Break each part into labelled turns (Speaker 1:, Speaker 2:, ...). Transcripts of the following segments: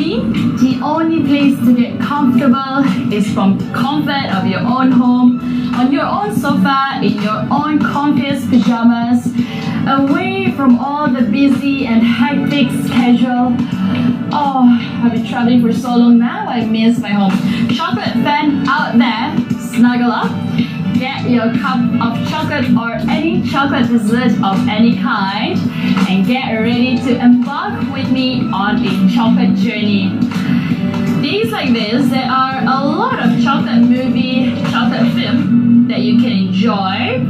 Speaker 1: me, the only place to get comfortable is from the comfort of your own home, on your own sofa, in your own comfiest pajamas, away from all the busy and hectic schedule. Oh, I've been traveling for so long now, I miss my home. Chocolate fan out there, snuggle up, get your cup of chocolate or any chocolate dessert of any kind, and get ready to embark with me on a chocolate journey. Days like this, there are a lot of chocolate movie, chocolate film that you can enjoy.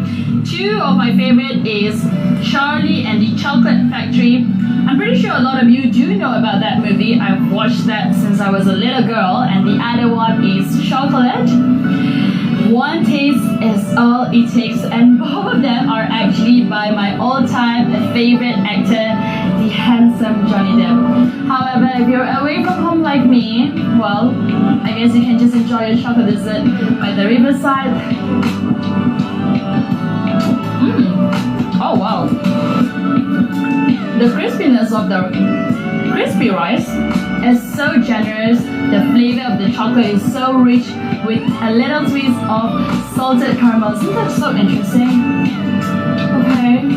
Speaker 1: Two of my favorite is Charlie and the Chocolate Factory. I'm pretty sure a lot of you do know about that movie. I've watched that since I was a little girl. And the other one is Chocolate. One taste is all it takes, and both of them are actually by my all-time favorite actor, the handsome Johnny Depp. However, if you're away from home like me, well, I guess you can just enjoy your chocolate dessert by the riverside. Oh wow! The crispiness of the crispy rice is so generous. The flavor of the chocolate is so rich with a little twist of salted caramel. Isn't that so interesting? Okay.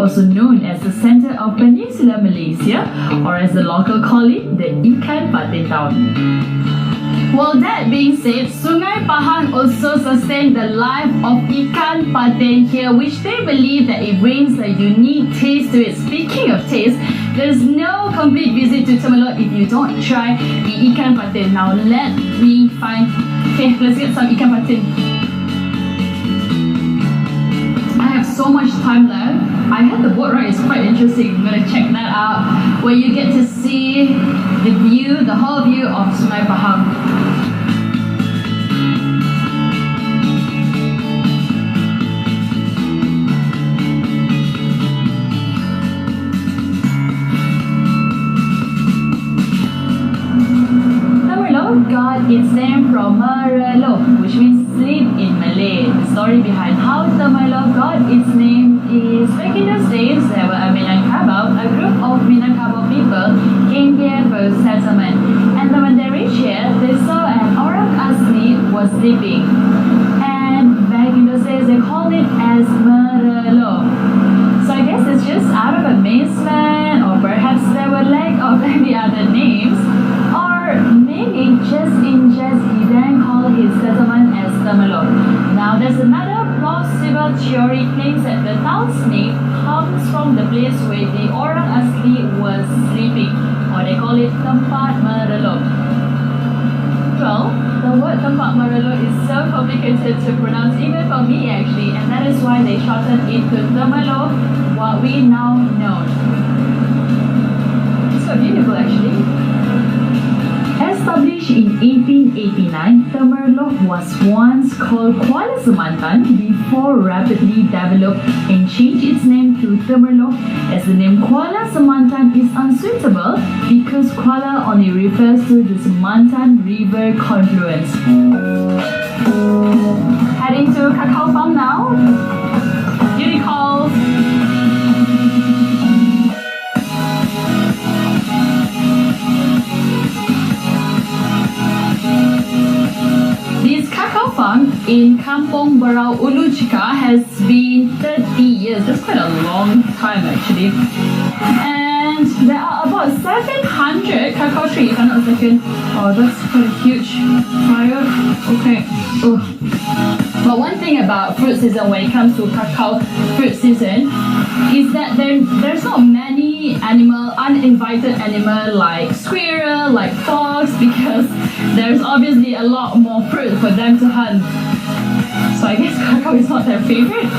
Speaker 1: Also known as the center of Peninsular Malaysia, or as the local call it, the Ikan Patin Town. Well, that being said, Sungai Pahang also sustained the life of Ikan Patin here, which they believe that it brings a unique taste to it. Speaking of taste, there's no complete visit to Temelot if you don't try the Ikan Patin. Now let me find, okay, let's get some Ikan Patin. I have so much time left. I heard the boat ride is quite interesting. I'm gonna check that out, where you get to see the view, the whole view of Sungai Pahang. Temelot got its name from Merelo, which means sleep in Malay. The story behind how Temelot got its name is back in those days, there were a Minangkabau, a group of Minangkabau people came here for settlement. And then when they reached here, they saw an orang asli was sleeping. And back in those days, they called it as Merelo. So I guess it's just out of amazement, or perhaps there were lack of any other names, or maybe just in jest he then called his settlement as Temelot. Now there's another plausible theory claims that the town's name comes from the place where the orang asli was sleeping, or they call it Tempat Merelo. Well, the word Tempat Merelo is so complicated to pronounce even for me actually, and that is why they shortened it to Temelot, what we now know. It's so beautiful actually. Established in 1889, Temelot was once called Kuala Semantan before rapidly developed and changed its name to Temelot, as the name Kuala Semantan is unsuitable because Kuala only refers to the Semantan River confluence. Heading to cacao farm now. Unicorns. This cacao farm in Kampung Berau Ulu Chika has been 30 years. That's quite a long time actually. And there are about 700 cacao trees, if I'm not mistaken. Oh, that's quite a huge fire. Okay. Oh. But one thing about fruit season when it comes to cacao fruit season is that there's not many uninvited animal like squirrel, like fox, because there's obviously a lot more fruit for them to hunt. so I guess cacao is not their favorite.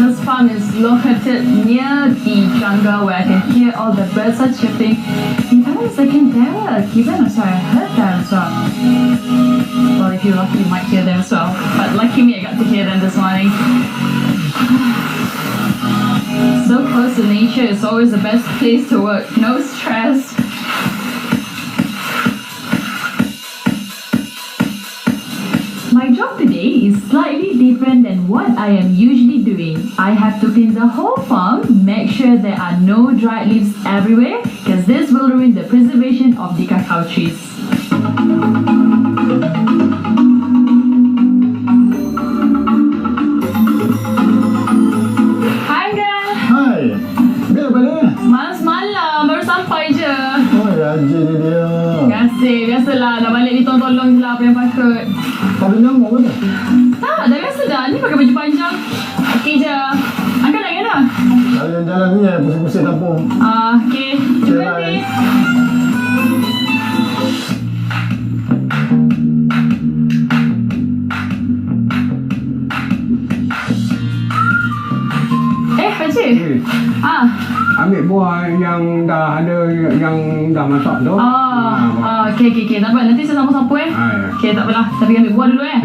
Speaker 1: This farm is located near the jungle where I can hear all the birds are chirping. In fact, I can even so I heard them as well. Well, if you're lucky, you might hear them as well. But lucky me, I got to hear them this morning. So close to nature is always the best place to work. No stress. My job today is slightly different than what I am usually doing. I have to clean the whole farm, make sure there are no dried leaves everywhere, because this will ruin the preservation of the cacao trees. Hai Angga.
Speaker 2: Hai, bila balik?
Speaker 1: Semalam baru sampai je.
Speaker 2: Oh, rajin ni dia.
Speaker 1: Biasalah, dah balik ni tolong-tolong je lah apa yang patut.
Speaker 2: Tak ada nyamuk ke?
Speaker 1: Tak, dah biasa dah. Ni pakai baju panjang. Okey je. Angga nak kena?
Speaker 2: Jalan-jalan ni pusing-pusing kampung.
Speaker 1: Okey. Terima kasih. Pakcik.
Speaker 3: Ambil buah yang dah ada, yang dah masak tu.
Speaker 1: Okey. Tak apa. Nanti saya sapu-sapu
Speaker 3: Ya.
Speaker 1: Okey, tak apalah. Tapi ambil buah dulu
Speaker 3: Ya.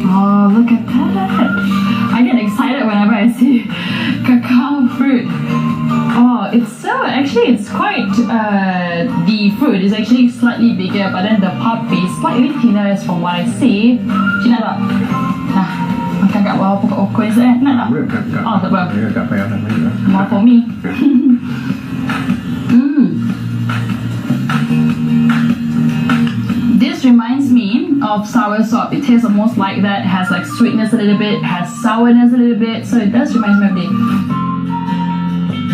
Speaker 1: Oh, look at that. I get excited whenever I see cacao fruit. Oh, it's quite, the fruit is actually slightly bigger, but then the pulp is slightly thinner as from what I see. Cik nak tak? Nah, makan kat bawah pokok okoi je Nak tak? Oh, tak apa.
Speaker 3: Tak payah.
Speaker 1: More for me. This reminds me of soursop. It tastes almost like that. It has like sweetness a little bit, has sourness a little bit, so it does remind me of it.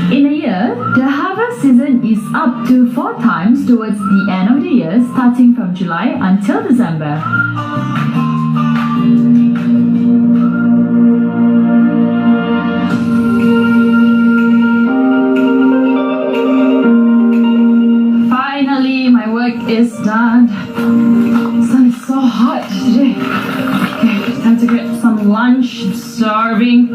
Speaker 1: In a year, the harvest season is up to 4 times towards the end of the year, starting from July until December. Finally, my work is done. The sun is so hot today. Okay, time to get some lunch. I'm starving.